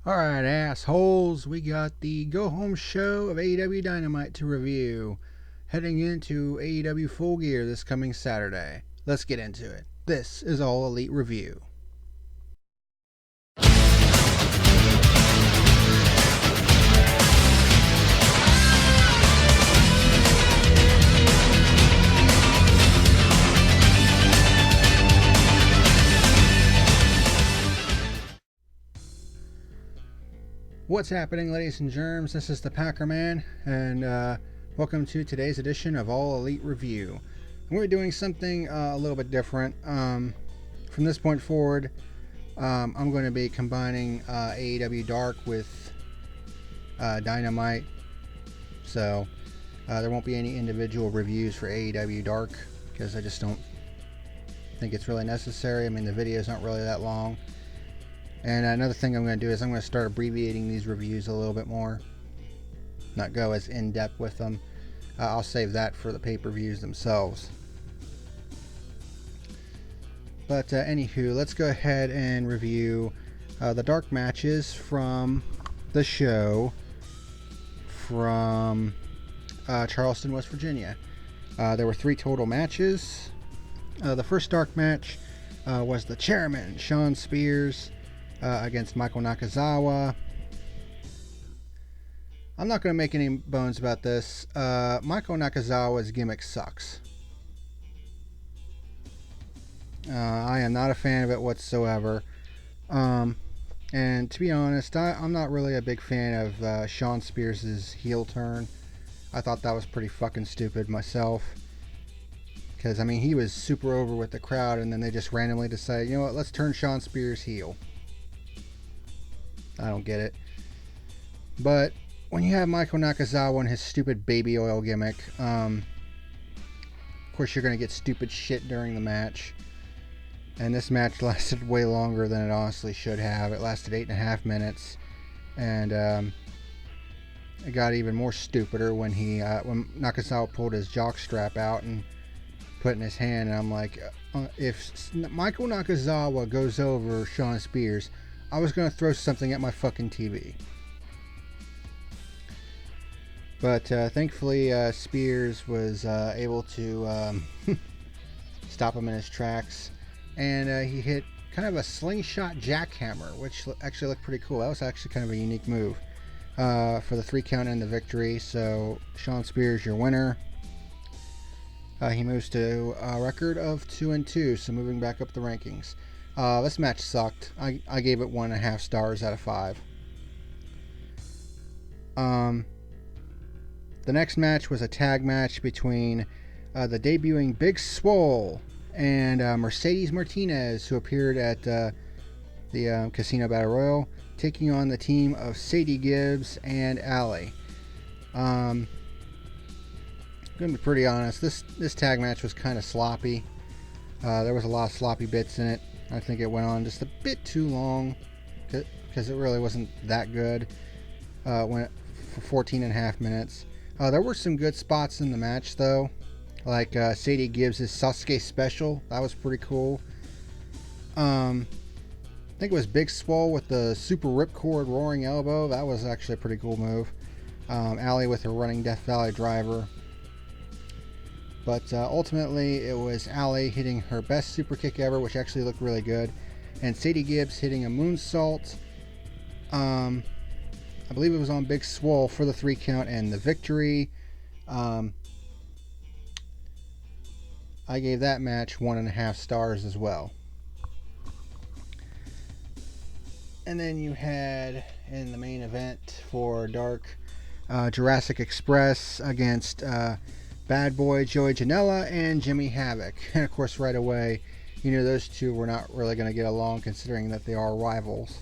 Alright, assholes, we got the go-home show of AEW Dynamite to review, heading into AEW Full Gear this coming Saturday. Let's get into it. This is All Elite Review. What's happening, ladies and germs? This is the PackerMan, and welcome to today's edition of All Elite Review. We're doing something a little bit different. From this point forward, I'm going to be combining AEW Dark with Dynamite, so there won't be any individual reviews for AEW Dark, because I just don't think it's really necessary. I mean, the videos aren't really that long. And another thing I'm going to do is I'm going to start abbreviating these reviews a little bit more. Not go as in-depth with them. I'll save that for the pay-per-views themselves. But anywho, let's go ahead and review the dark matches from the show from Charleston, West Virginia. There were 3 total matches. The first dark match was the chairman, Shawn Spears, against Michael Nakazawa. I'm not going to make any bones about this. Michael Nakazawa's gimmick sucks. I am not a fan of it whatsoever. And to be honest, I'm not really a big fan of Shawn Spears' heel turn. I thought that was pretty fucking stupid myself. Because, I mean, he was super over with the crowd, and then they just randomly decided, you know what, let's turn Shawn Spears heel. I don't get it. But when you have Michael Nakazawa and his stupid baby oil gimmick, of course you're going to get stupid shit during the match. And this match lasted way longer than it honestly should have. It lasted 8.5 minutes. And it got even more stupider when when Nakazawa pulled his jock strap out and put it in his hand. And I'm like, if Michael Nakazawa goes over Shawn Spears, I was going to throw something at my fucking TV. But thankfully Spears was able to stop him in his tracks. And he hit kind of a slingshot jackhammer, which actually looked pretty cool. That was actually kind of a unique move for the 3 count and the victory. So Shawn Spears, your winner. He moves to a record of 2-2, so moving back up the rankings. This match sucked. I gave it 1.5 stars out of 5. The next match was a tag match between the debuting Big Swole and Mercedes Martinez, who appeared at the Casino Battle Royal, taking on the team of Sadie Gibbs and Allie. I'm gonna be pretty honest. This tag match was kind of sloppy. There was a lot of sloppy bits in it. I think it went on just a bit too long because it really wasn't that good. Went for 14.5 minutes. There were some good spots in the match though, like Sadie Gibbs' Sasuke special. That was pretty cool. I think it was Big Swole with the super ripcord roaring elbow. That was actually a pretty cool move. Allie with her running Death Valley driver. But ultimately, it was Allie hitting her best super kick ever, which actually looked really good. And Sadie Gibbs hitting a moonsault. I believe it was on Big Swole for the 3 count and the victory. I gave that match 1.5 stars as well. And then you had, in the main event for Dark, Jurassic Express against Bad Boy Joey Janela and Jimmy Havoc. And of course, right away, you knew those two were not really going to get along, considering that they are rivals.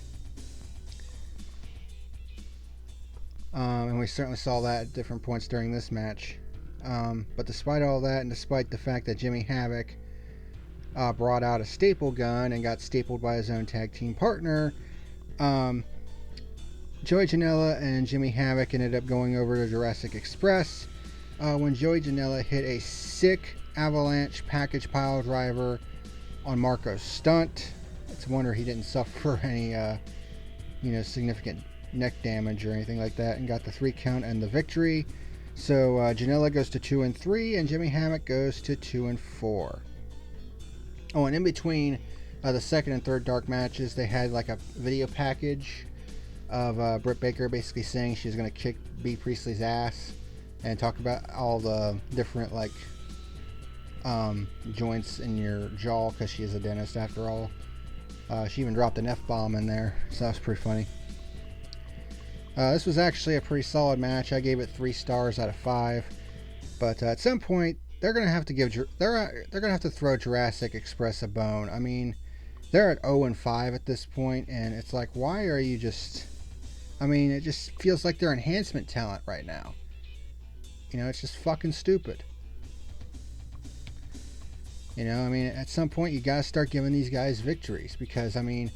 And we certainly saw that at different points during this match. But despite all that, and despite the fact that Jimmy Havoc brought out a staple gun and got stapled by his own tag team partner, Joey Janela and Jimmy Havoc ended up going over to Jurassic Express when Joey Janela hit a sick avalanche package pile driver on Marco's stunt. It's a wonder he didn't suffer any significant neck damage or anything like that, and got the 3 count and the victory. So Janela goes to 2-3, and Jimmy Hammock goes to 2-4. Oh, and in between the second and third Dark matches, they had like a video package of Britt Baker basically saying she's going to kick B. Priestley's ass and talk about all the different joints in your jaw, because she is a dentist after all. She even dropped an F-bomb in there, so that was pretty funny. This was actually a pretty solid match. I gave it 3 stars out of 5. But at some point, they're gonna have to they're gonna have to throw Jurassic Express a bone. I mean, they're at 0-5 at this point, and it's like, why are you just? I mean, it just feels like they're enhancement talent right now. It's just fucking stupid. I mean, at some point you gotta start giving these guys victories, because I mean,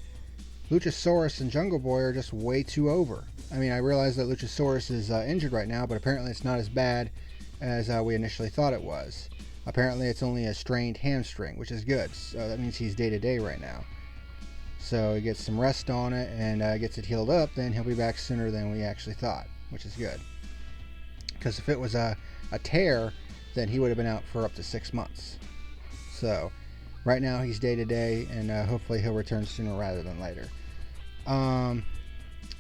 Luchasaurus and Jungle Boy are just way too over. I mean, I realize that Luchasaurus is injured right now, but apparently it's not as bad as we initially thought it was. Apparently it's only a strained hamstring, which is good. So that means he's day-to-day right now. So he gets some rest on it and gets it healed up, then he'll be back sooner than we actually thought, which is good. Because if it was a tear, then he would have been out for up to 6 months. So right now he's day-to-day, and hopefully he'll return sooner rather than later.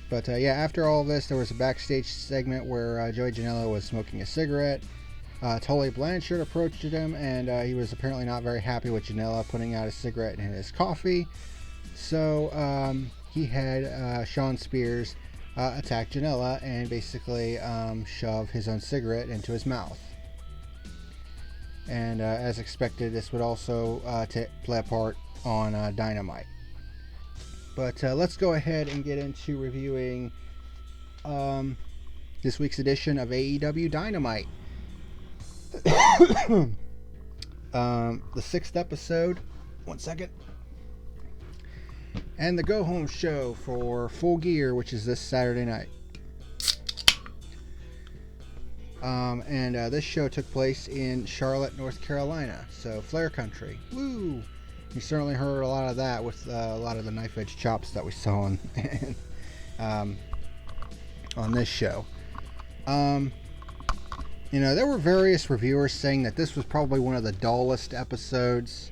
But yeah, after all this, there was a backstage segment where Joey Janela was smoking a cigarette. Tully Blanchard approached him, and he was apparently not very happy with Janela putting out a cigarette in his coffee. So he had Sean Spears attack Janela and basically shove his own cigarette into his mouth. And as expected, this would also play a part on Dynamite. But let's go ahead and get into reviewing this week's edition of AEW Dynamite. The 6th episode. 1 second. And the go-home show for Full Gear, which is this Saturday night. And this show took place in Charlotte, North Carolina. So, Flair Country. Woo! You certainly heard a lot of that with a lot of the knife-edge chops that we saw on this show. There were various reviewers saying that this was probably one of the dullest episodes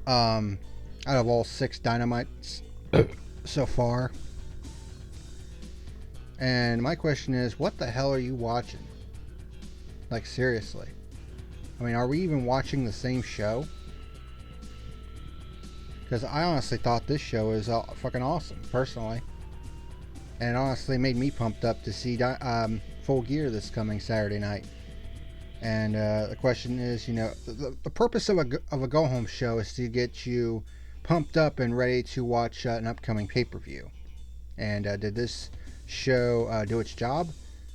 out of all 6 Dynamites so far. And my question is, what the hell are you watching? Like, seriously. I mean, are we even watching the same show? Because I honestly thought this show was fucking awesome, personally. And it honestly made me pumped up to see Full Gear this coming Saturday night. And the question is, the purpose of a go-home show is to get you pumped up and ready to watch an upcoming pay-per-view. And did this show do its job?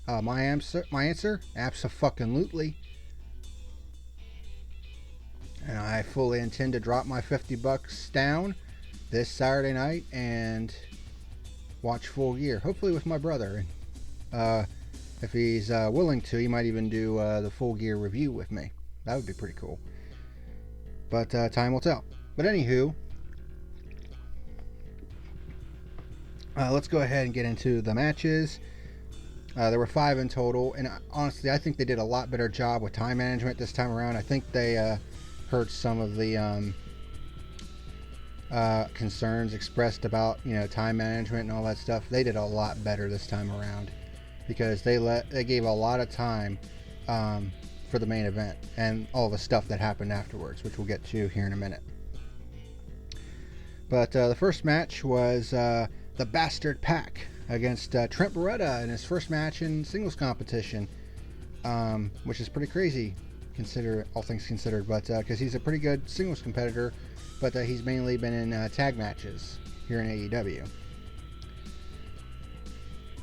My answer, abso-fucking-lutely. And I fully intend to drop my $50 down this Saturday night and watch Full Gear, hopefully with my brother. And if he's willing to, he might even do the Full Gear review with me. That would be pretty cool. But time will tell. But anywho, let's go ahead and get into the matches. There were 5 in total, and honestly, I think they did a lot better job with time management this time around. I think they heard some of the concerns expressed about time management and all that stuff. They did a lot better this time around, because they gave a lot of time for the main event and all the stuff that happened afterwards, which we'll get to here in a minute. But the first match was the Bastard Pack against Trent Beretta in his first match in singles competition, which is pretty crazy, all things considered, but because he's a pretty good singles competitor, but he's mainly been in tag matches here in AEW.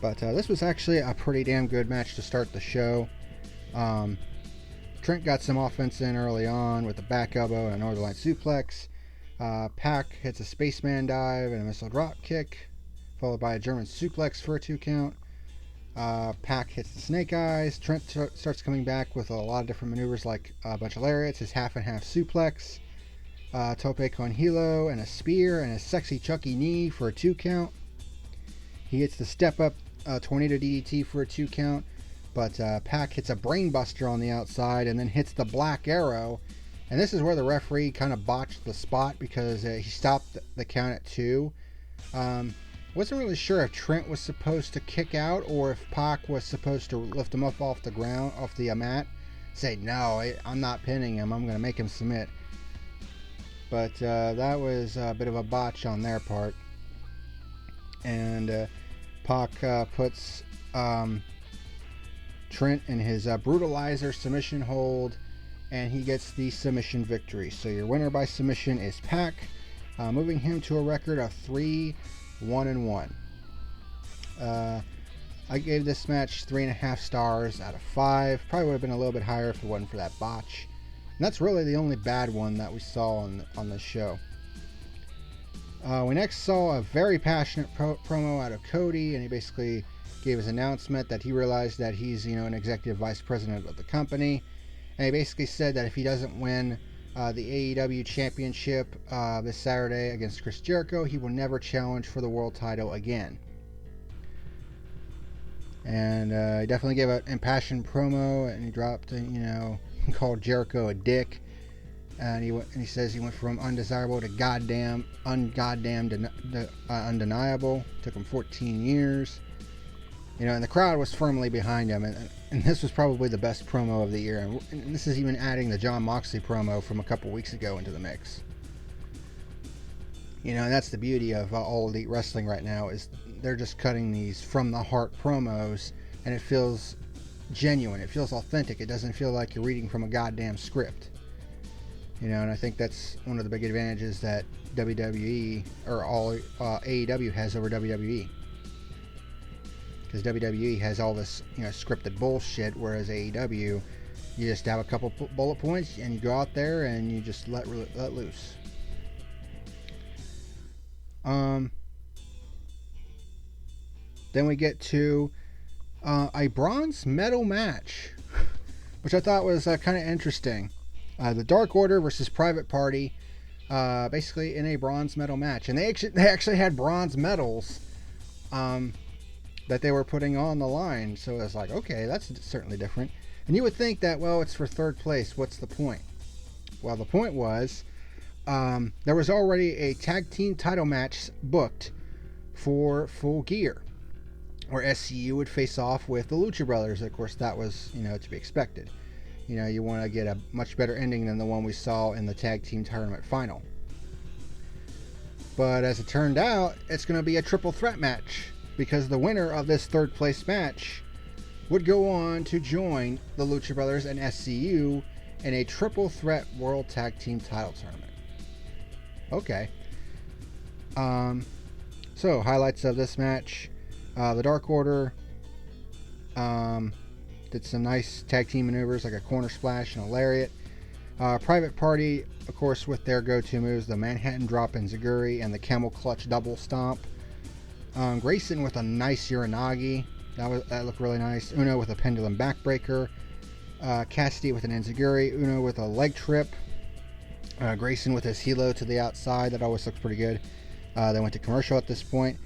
But this was actually a pretty damn good match to start the show. Trent got some offense in early on with a back elbow and a Northern Light suplex. Pac hits a spaceman dive and a missile drop kick, followed by a German suplex for a 2 count. Pac hits the snake eyes. Trent starts coming back with a lot of different maneuvers, like a bunch of lariats, his half and half suplex, tope con hilo, and a spear, and a sexy Chucky knee for a 2 count. He hits the step up tornado DDT for a 2 count, but Pac hits a brainbuster on the outside and then hits the Black Arrow. And this is where the referee kind of botched the spot because he stopped the count at 2. Wasn't really sure if Trent was supposed to kick out or if Pac was supposed to lift him up off the ground, off the mat. Say, no, I'm not pinning him. I'm going to make him submit. But that was a bit of a botch on their part. And Pac puts Trent in his brutalizer submission hold, and he gets the submission victory. So your winner by submission is Pac, moving him to a record of 3-1-1. I gave this match 3.5 stars out of 5. Probably would have been a little bit higher if it wasn't for that botch. And that's really the only bad one that we saw on the show. We next saw a very passionate promo out of Cody, and he basically gave his announcement that he realized that he's, an executive vice president of the company. And he basically said that if he doesn't win the AEW championship this Saturday against Chris Jericho, he will never challenge for the world title again. And he definitely gave an impassioned promo, and he dropped, called Jericho a dick. And he says he went from undesirable to undeniable. Took him 14 years. And the crowd was firmly behind him. And this was probably the best promo of the year. And this is even adding the Jon Moxley promo from a couple weeks ago into the mix. And that's the beauty of All Elite Wrestling right now, is they're just cutting these from the heart promos, and it feels genuine. It feels authentic. It doesn't feel like you're reading from a goddamn script. And I think that's one of the big advantages that WWE or AEW has over WWE. Because WWE has all this, scripted bullshit, whereas AEW, you just have a couple bullet points and you go out there and you just let loose. Then we get to a bronze medal match, which I thought was kind of interesting. The Dark Order versus Private Party, basically in a bronze medal match, and they actually had bronze medals that they were putting on the line. So I was like, okay, that's certainly different. And you would think that, well, it's for third place. What's the point? Well, the point was there was already a tag team title match booked for Full Gear, where SCU would face off with the Lucha Brothers. Of course, that was, to be expected. You want to get a much better ending than the one we saw in the tag team tournament final. But as it turned out, it's going to be a triple threat match, because the winner of this third place match would go on to join the Lucha Brothers and SCU in a triple threat World Tag Team title tournament. Okay. So, highlights of this match. The Dark Order did some nice tag team maneuvers like a corner splash and a lariat. Private Party, of course, with their go-to moves, the Manhattan Drop Enziguri and the Camel Clutch Double Stomp. Grayson with a nice Uranagi. That looked really nice. Uno with a Pendulum Backbreaker. Cassidy with an Enziguri. Uno with a leg trip. Grayson with his helo to the outside. That always looks pretty good. They went to commercial at this point.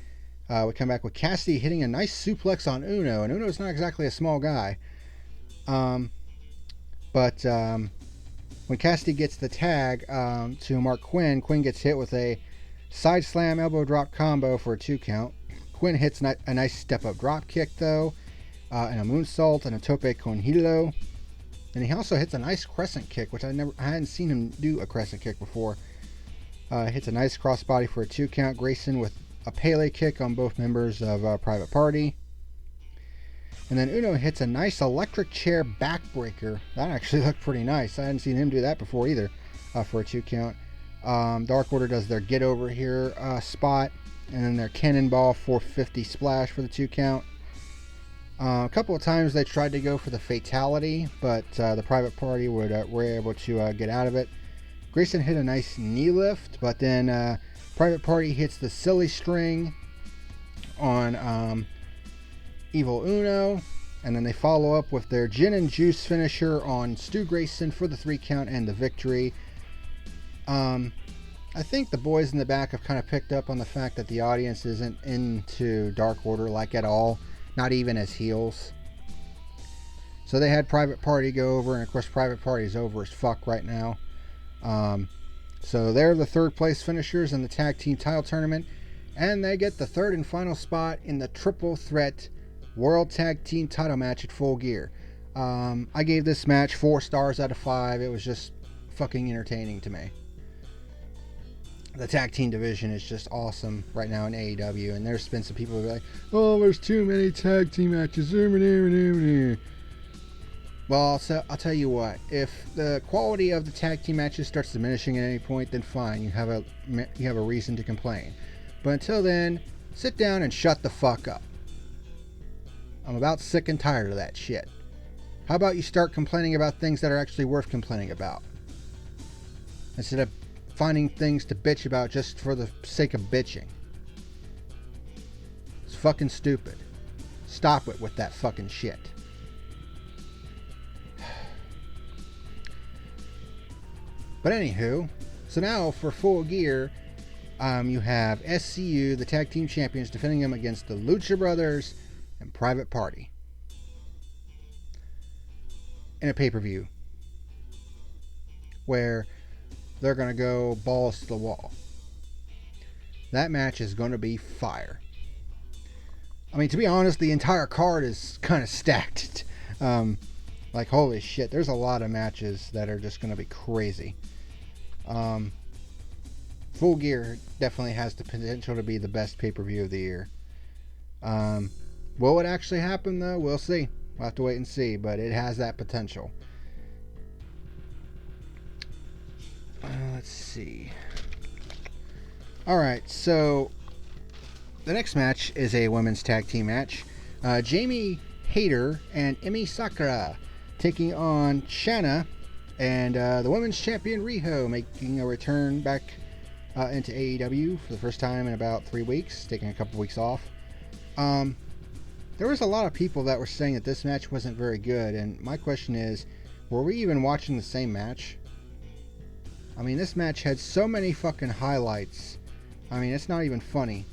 We come back with Cassidy hitting a nice suplex on Uno. And Uno's not exactly a small guy. But when Cassidy gets the tag to Mark Quinn, Quinn gets hit with a side slam elbow drop combo for a 2 count. Quinn hits a nice step up drop kick though, and a moonsault and a tope con hilo. And he also hits a nice crescent kick, which I hadn't seen him do a crescent kick before. Hits a nice crossbody for a 2 count. Grayson with a Pele kick on both members of Private Party. And then Uno hits a nice electric chair backbreaker. That actually looked pretty nice. I hadn't seen him do that before either, for a 2 count. Dark Order does their get over here spot, and then their Cannonball 450 splash for the 2 count. A couple of times they tried to go for the fatality, but the Private Party were able to get out of it. Grayson hit a nice knee lift, but then Private Party hits the silly string on Evil Uno, and then they follow up with their gin and juice finisher on Stu Grayson for the 3 count and the victory. I think the boys in the back have kind of picked up on the fact that the audience isn't into Dark Order like at all, not even as heels. So they had Private Party go over, and of course Private Party is over as fuck right now. So they're the third place finishers in the tag team title tournament, and they get the third and final spot in the triple threat World Tag Team title match at Full Gear. I gave this match 4 stars out of 5. It was just fucking entertaining to me. The tag team division is just awesome right now in AEW, and there's been some people who are like, oh, there's too many tag team matches. Well, I'll tell you what, if the quality of the tag team matches starts diminishing at any point, then fine, you have a reason to complain. But until then, sit down and shut the fuck up. I'm about sick and tired of that shit. How about you start complaining about things that are actually worth complaining about, instead of finding things to bitch about just for the sake of bitching? It's fucking stupid. Stop it with that fucking shit. But anywho, so now for Full Gear, you have SCU, the tag team champions, defending them against the Lucha Brothers and Private Party in a pay-per-view where they're going to go balls to the wall. That match is going to be fire. I mean, to be honest, the entire card is kind of stacked. Like, holy shit, there's a lot of matches that are just going to be crazy. Full Gear definitely has the potential to be the best pay-per-view of the year. Will it actually happen, though? We'll see. We'll have to wait and see, but it has that potential. Let's see. Alright, so the next match is a women's tag team match. Jamie Hayter and Emi Sakura taking on Shanna and the women's champion Riho, making a return back into AEW for the first time in about 3 weeks, taking a couple weeks off. There was a lot of people that were saying that this match wasn't very good, and my question is, were we even watching the same match? I mean, this match had so many fucking highlights. I mean, it's not even funny.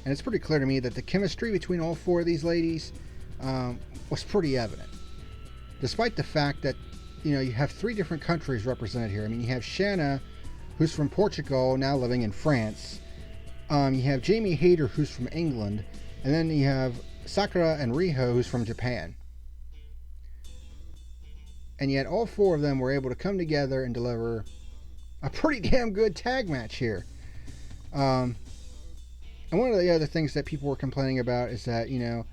And it's pretty clear to me that the chemistry between all 4 of these ladies was pretty evident. Despite the fact that, you know, you have 3 different countries represented here. I mean, you have Shanna, who's from Portugal, now living in France. You have Jamie Hayter, who's from England. And then you have Sakura and Riho, who's from Japan. And yet all 4 of them were able to come together and deliver a pretty damn good tag match here. And one of the other things that people were complaining about is that, you know,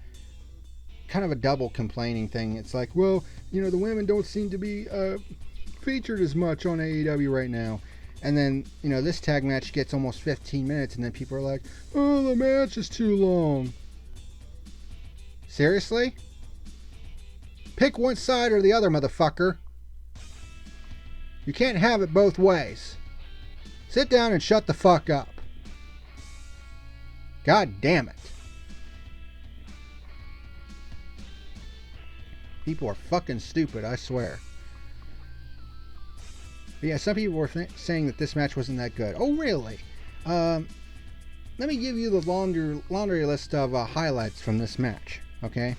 kind of a double complaining thing. It's like, well, you know, the women don't seem to be featured as much on AEW right now. And then, you know, this tag match gets almost 15 minutes, and then people are like, oh, the match is too long. Seriously? Pick one side or the other, motherfucker. You can't have it both ways. Sit down and shut the fuck up. God damn it. People are fucking stupid, I swear. But yeah, some people were saying that this match wasn't that good. Oh, really? Let me give you the laundry list of highlights from this match, okay?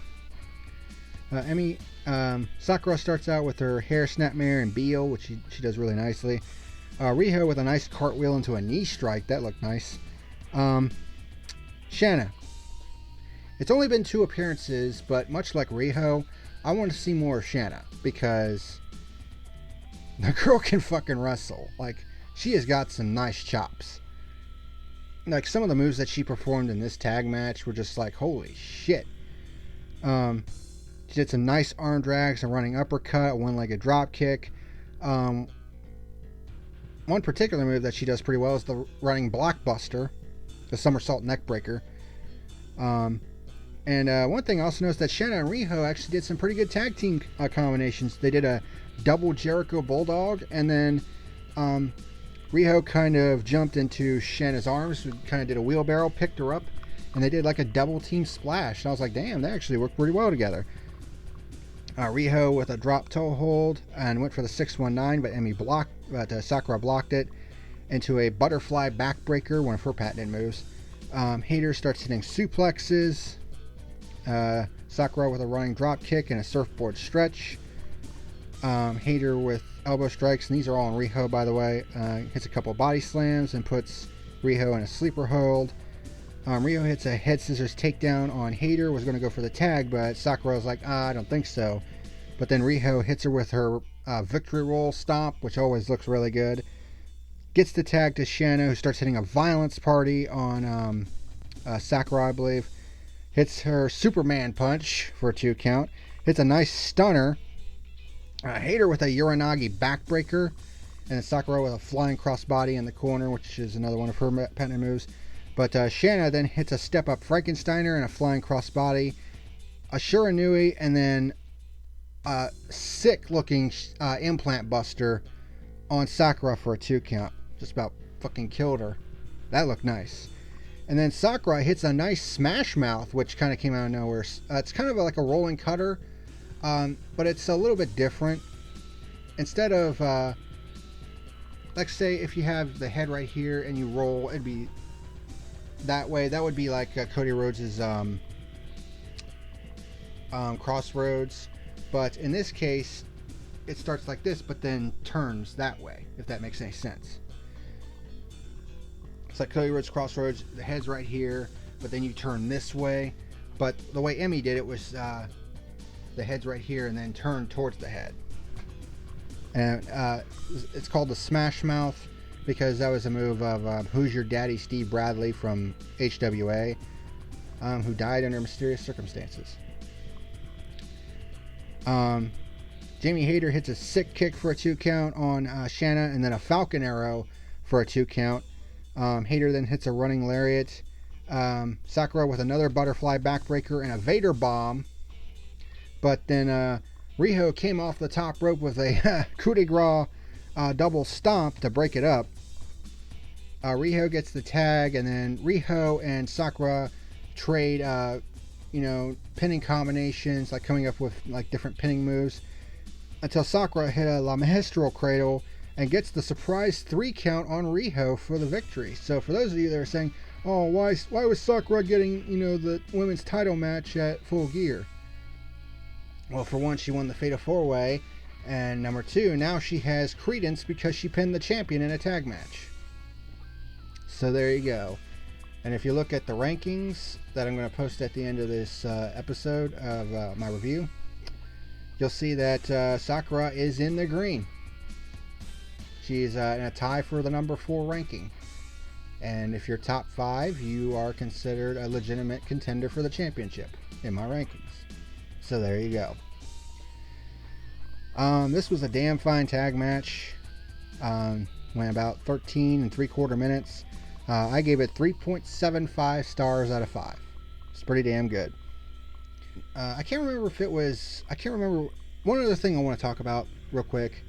Sakura starts out with her hair snapmare and Beal, which she does really nicely. Riho with a nice cartwheel into a knee strike. That looked nice. Shanna. It's only been 2 appearances, but much like Riho, I want to see more of Shanna, because the girl can fucking wrestle. Like, she has got some nice chops. Like, some of the moves that she performed in this tag match were just like, holy shit. She did some nice arm drags, a running uppercut, a one-legged drop kick. One particular move that she does pretty well is the running blockbuster, the somersault neckbreaker. And one thing I also noticed that Shanna and Riho actually did some pretty good tag team combinations. They did a double Jericho Bulldog, and then Riho kind of jumped into Shanna's arms, kind of did a wheelbarrow, picked her up, and they did like a double team splash. And I was like, damn, they actually worked pretty well together. Riho with a drop toe hold and went for the 619, but Sakura blocked it. into a butterfly backbreaker, one of her patented moves. Hayter starts hitting suplexes. Sakura with a running drop kick and a surfboard stretch. Hayter with elbow strikes, and these are all on Riho, by the way. Hits a couple body slams and puts Riho in a sleeper hold. Riho hits a head scissors takedown on Hayter, was going to go for the tag, but Sakura was like, I don't think so. But then Riho hits her with her victory roll stomp, which always looks really good. Gets the tag to Shanna, who starts hitting a violence party on Sakura, I believe. Hits her Superman punch for a 2 count. Hits a nice stunner. Hayter with a Uranagi backbreaker. And then Sakura with a flying crossbody in the corner, which is another one of her patented moves. But Shanna then hits a step-up Frankensteiner and a flying crossbody. A Shiranui, and then a sick-looking implant buster on Sakura for a 2 count. Just about fucking killed her. That looked nice. And then Sakura hits a nice smash mouth, which kind of came out of nowhere. It's kind of like a rolling cutter, but it's a little bit different. Instead of, let's say if you have the head right here and you roll, it'd be that way. That would be like Cody Rhodes' Crossroads. But in this case, it starts like this, but then turns that way, if that makes any sense. It's like Cody Rhodes Crossroads, the head's right here, but then you turn this way. But the way Emmy did it was the head's right here and then turn towards the head. And it's called the Smash Mouth because that was a move of Who's Your Daddy Steve Bradley from HWA, who died under mysterious circumstances. Jamie Hayter hits a sick kick for a 2 count on Shanna, and then a Falcon Arrow for a 2 count. Hayter then hits a running lariat. Sakura with another butterfly backbreaker and a Vader bomb. But then Riho came off the top rope with a coup de grace double stomp to break it up. Riho gets the tag, and then Riho and Sakura trade, pinning combinations, like coming up with like different pinning moves, until Sakura hit a La Magistral Cradle and gets the surprise 3 count on Riho for the victory. So for those of you that are saying, oh, why was Sakura getting, the women's title match at Full Gear? Well, for one, she won the Fatal 4-Way, and number 2, now she has credence because she pinned the champion in a tag match. So there you go. And if you look at the rankings that I'm going to post at the end of this episode of my review, you'll see that Sakura is in the green. She's in a tie for the number 4 ranking. And if you're top 5, you are considered a legitimate contender for the championship in my rankings. So there you go. This was a damn fine tag match. Went about 13 3/4 minutes. I gave it 3.75 stars out of 5. It's pretty damn good. I can't remember. One other thing I want to talk about real quick.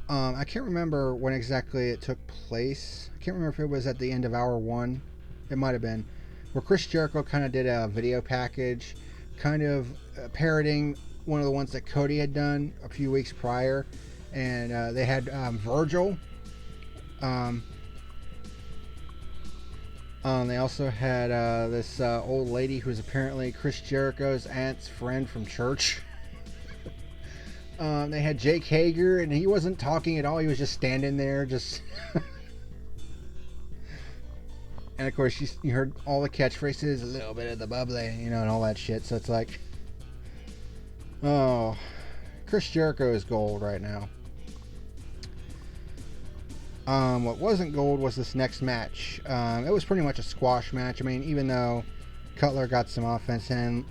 I can't remember when exactly it took place. I can't remember if it was at the end of hour 1. It might have been. Where Chris Jericho kind of did a video package, kind of parroting one of the ones that Cody had done a few weeks prior. And they had Virgil. They also had this old lady who's apparently Chris Jericho's aunt's friend from church. They had Jake Hager, and he wasn't talking at all. He was just standing there, just... And, of course, you heard all the catchphrases, a little bit of the bubbly, and all that shit. So it's like... Oh, Chris Jericho is gold right now. What wasn't gold was this next match. It was pretty much a squash match. I mean, even though Cutler got some offense in,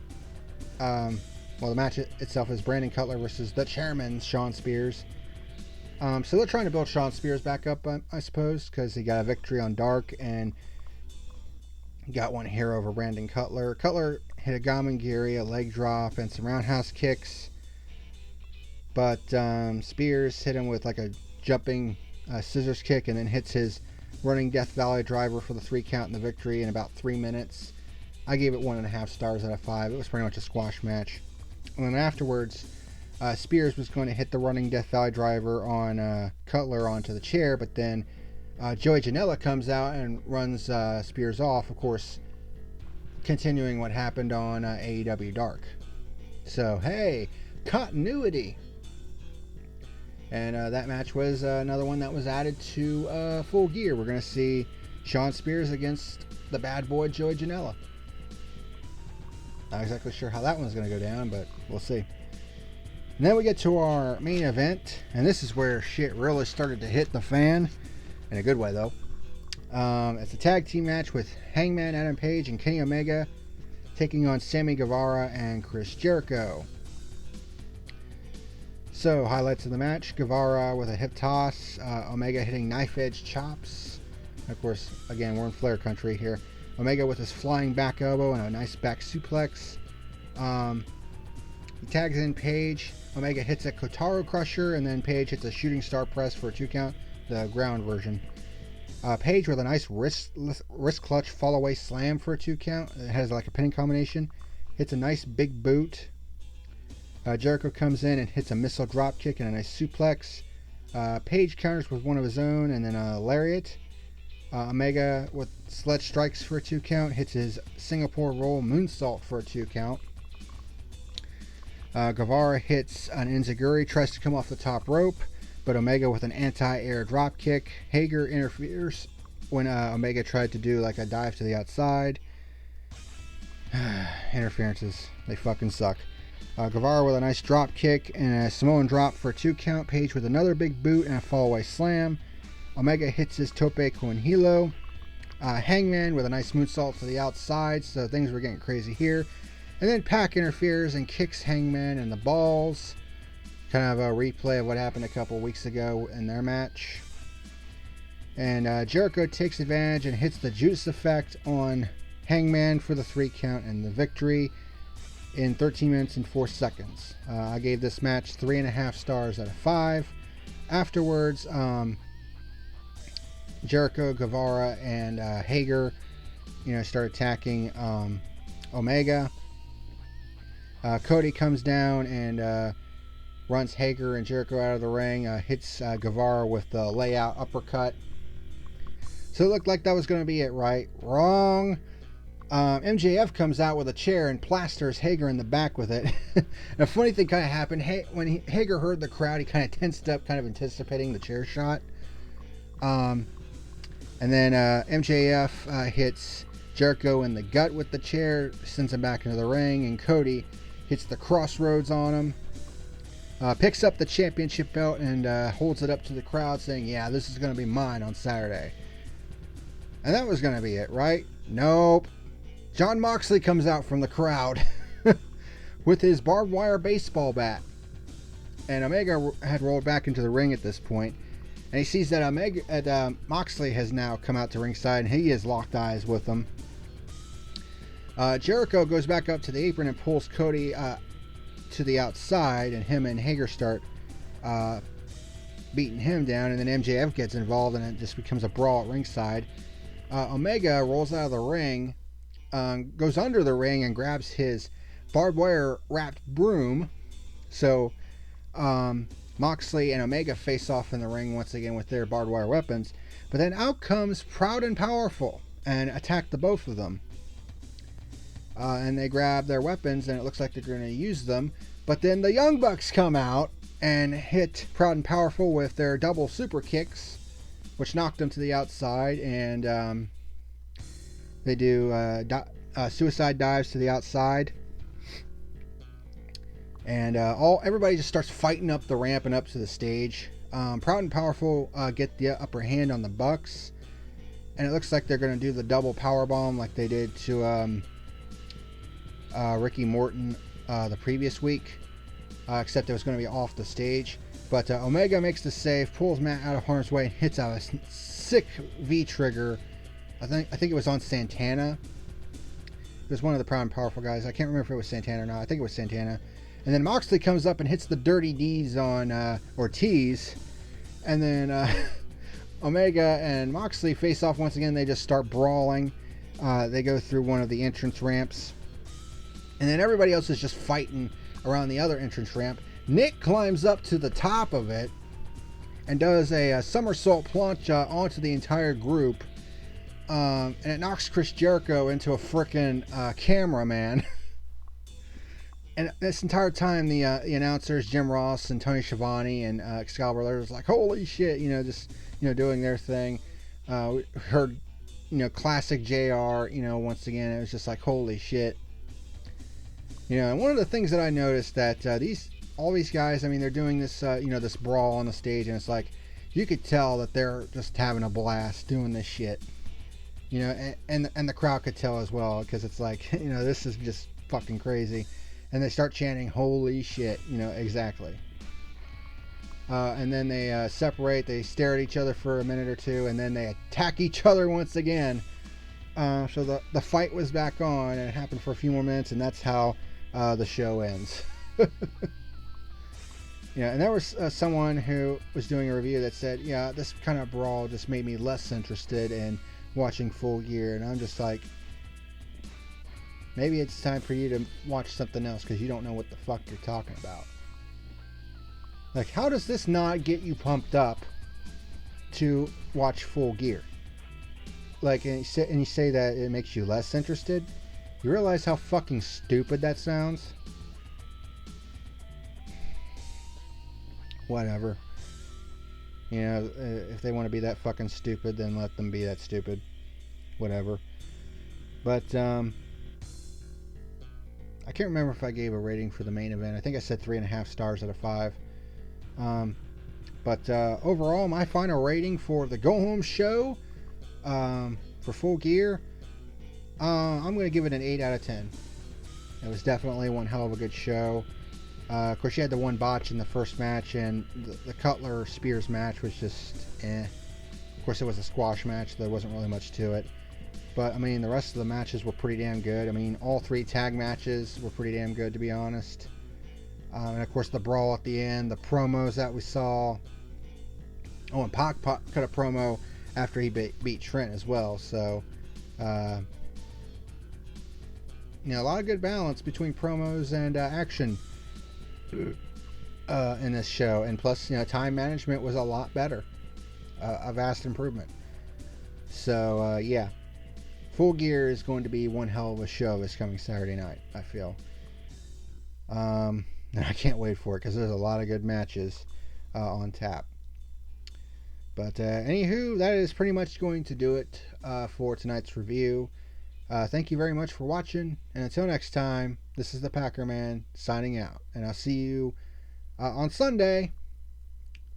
the match itself is Brandon Cutler versus the chairman, Shawn Spears. So they're trying to build Shawn Spears back up, I suppose, because he got a victory on Dark and got one here over Brandon Cutler. Cutler hit a Gamangiri, a leg drop, and some roundhouse kicks. But Spears hit him with like a jumping scissors kick, and then hits his running Death Valley driver for the 3 count in the victory in about 3 minutes. I gave it 1.5 stars out of 5. It was pretty much a squash match. And then afterwards, Spears was going to hit the running Death Valley driver on Cutler onto the chair, but then Joey Janela comes out and runs Spears off, of course, continuing what happened on AEW Dark. So, hey, continuity. And that match was another one that was added to Full Gear. We're going to see Shawn Spears against the bad boy Joey Janela. Not exactly sure how that one's going to go down, but we'll see. And then we get to our main event, and this is where shit really started to hit the fan, in a good way though. It's a tag team match with Hangman Adam Page and Kenny Omega taking on Sammy Guevara and Chris Jericho. So, highlights of the match: Guevara with a hip toss, Omega hitting knife edge chops. Of course, again, we're in Flair country here. Omega with his flying back elbow and a nice back suplex. He tags in Page. Omega hits a Kotaro Crusher, and then Page hits a Shooting Star Press for a 2 count, the ground version. Page with a nice wrist clutch fall away slam for a 2 count. It has like a pinning combination. Hits a nice big boot. Jericho comes in and hits a missile drop kick and a nice suplex. Page counters with one of his own and then a lariat. Omega with sledge strikes for a 2 count. Hits his Singapore roll moonsault for a 2 count. Guevara hits an enziguri, tries to come off the top rope, but Omega with an anti-air drop kick. Hager interferes when Omega tried to do like a dive to the outside. Interferences, they fucking suck. Guevara with a nice drop kick and a Samoan drop for a 2 count. Page with another big boot and a fall-away slam. Omega hits his tope con hilo. Hangman with a nice moonsault to the outside, so things were getting crazy here. And then Pac interferes and kicks Hangman in the balls. Kind of a replay of what happened a couple weeks ago in their match. And Jericho takes advantage and hits the Judas effect on Hangman for the 3 count and the victory in 13 minutes and 4 seconds. I gave this match 3.5 stars out of 5. Afterwards, Jericho, Guevara, and Hager, start attacking Omega. Cody comes down and runs Hager and Jericho out of the ring, hits Guevara with the layout uppercut. So it looked like that was going to be it, right? Wrong. MJF comes out with a chair and plasters Hager in the back with it. A funny thing kind of happened. When Hager heard the crowd, he kind of tensed up, kind of anticipating the chair shot. And then MJF hits Jericho in the gut with the chair, sends him back into the ring, and Cody hits the crossroads on him. Picks up the championship belt and holds it up to the crowd, saying, "Yeah, this is going to be mine on Saturday." And that was going to be it, right? Nope. Jon Moxley comes out from the crowd with his barbed wire baseball bat. And Omega had rolled back into the ring at this point. And he sees that Moxley has now come out to ringside, and he has locked eyes with him. Jericho goes back up to the apron and pulls Cody to the outside, and him and Hager start beating him down, and then MJF gets involved, and it just becomes a brawl at ringside. Omega rolls out of the ring, goes under the ring, and grabs his barbed wire wrapped broom. So Moxley and Omega face off in the ring once again with their barbed wire weapons, but then out comes Proud and Powerful and attack the both of them. And they grab their weapons, and it looks like they're going to use them. But then the Young Bucks come out and hit Proud and Powerful with their double super kicks, which knocked them to the outside. And they do suicide dives to the outside. And everybody just starts fighting up the ramp and up to the stage. Proud and Powerful get the upper hand on the Bucks. And it looks like they're going to do the double powerbomb like they did to Ricky Morton the previous week, except it was going to be off the stage. But Omega makes the save, pulls Matt out of harm's way, and hits a sick V-trigger. I think it was on Santana. It was one of the Proud and Powerful guys. I can't remember if it was Santana or not. I think it was Santana. And then Moxley comes up and hits the Dirty D's on Ortiz. And then Omega and Moxley face off once again. They just start brawling. They go through one of the entrance ramps. And then everybody else is just fighting around the other entrance ramp. Nick climbs up to the top of it and does a somersault plunge onto the entire group. And it knocks Chris Jericho into a frickin' cameraman. And this entire time, the announcers, Jim Ross and Tony Schiavone and Excalibur, was like, holy shit, just, doing their thing. We heard, classic JR, once again, it was just like, holy shit. And one of the things that I noticed that all these guys, I mean, they're doing this, this brawl on the stage, and it's like, you could tell that they're just having a blast doing this shit. And the crowd could tell as well, because it's like, this is just fucking crazy. And they start chanting, holy shit, exactly. And then they separate, they stare at each other for a minute or two, and then they attack each other once again. So the fight was back on, and it happened for a few more minutes, and that's how the show ends. And there was someone who was doing a review that said, yeah, this kind of brawl just made me less interested in watching Full Gear. And I'm just like, maybe it's time for you to watch something else, because you don't know what the fuck you're talking about. Like, how does this not get you pumped up to watch Full Gear? Like, and you say that it makes you less interested? You realize how fucking stupid that sounds? Whatever. If they want to be that fucking stupid, then let them be that stupid. Whatever. But, I can't remember if I gave a rating for the main event. I think I said 3.5 stars out of 5. But overall, my final rating for the Go Home show, for Full Gear, I'm going to give it an 8 out of 10. It was definitely one hell of a good show. Of course, you had the one botch in the first match, and the Cutler Spears match was just eh. Of course, it was a squash match, so there wasn't really much to it. But, I mean, the rest of the matches were pretty damn good. I mean, all 3 tag matches were pretty damn good, to be honest. And, of course, the brawl at the end, the promos that we saw. Oh, and Pac cut a promo after he beat Trent as well. So, a lot of good balance between promos and action in this show. And plus, time management was a lot better. A vast improvement. So, yeah. Full Gear is going to be one hell of a show this coming Saturday night, I feel. And I can't wait for it, because there's a lot of good matches on tap. But anywho, that is pretty much going to do it for tonight's review. Thank you very much for watching, and until next time, this is the PackerMan signing out. And I'll see you on Sunday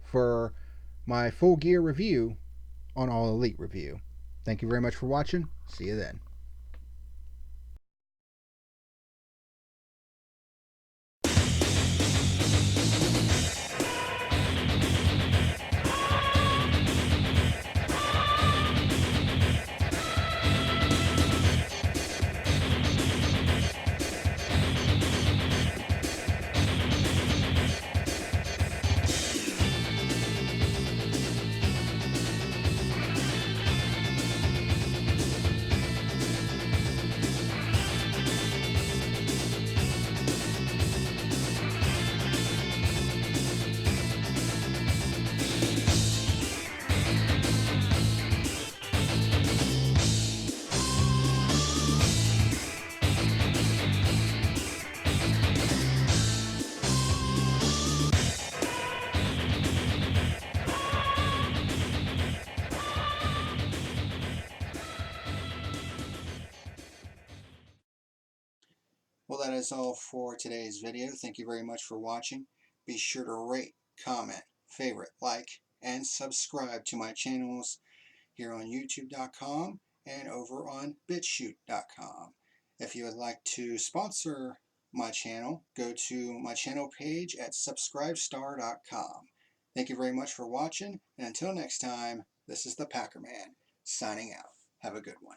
for my Full Gear review on All Elite Review. Thank you very much for watching. See you then. Well, that is all for today's video. Thank you very much for watching. Be sure to rate, comment, favorite, like, and subscribe to my channels here on YouTube.com and over on BitChute.com. If you would like to sponsor my channel, go to my channel page at subscribestar.com. Thank you very much for watching, and until next time, this is the PackerMan, signing out. Have a good one.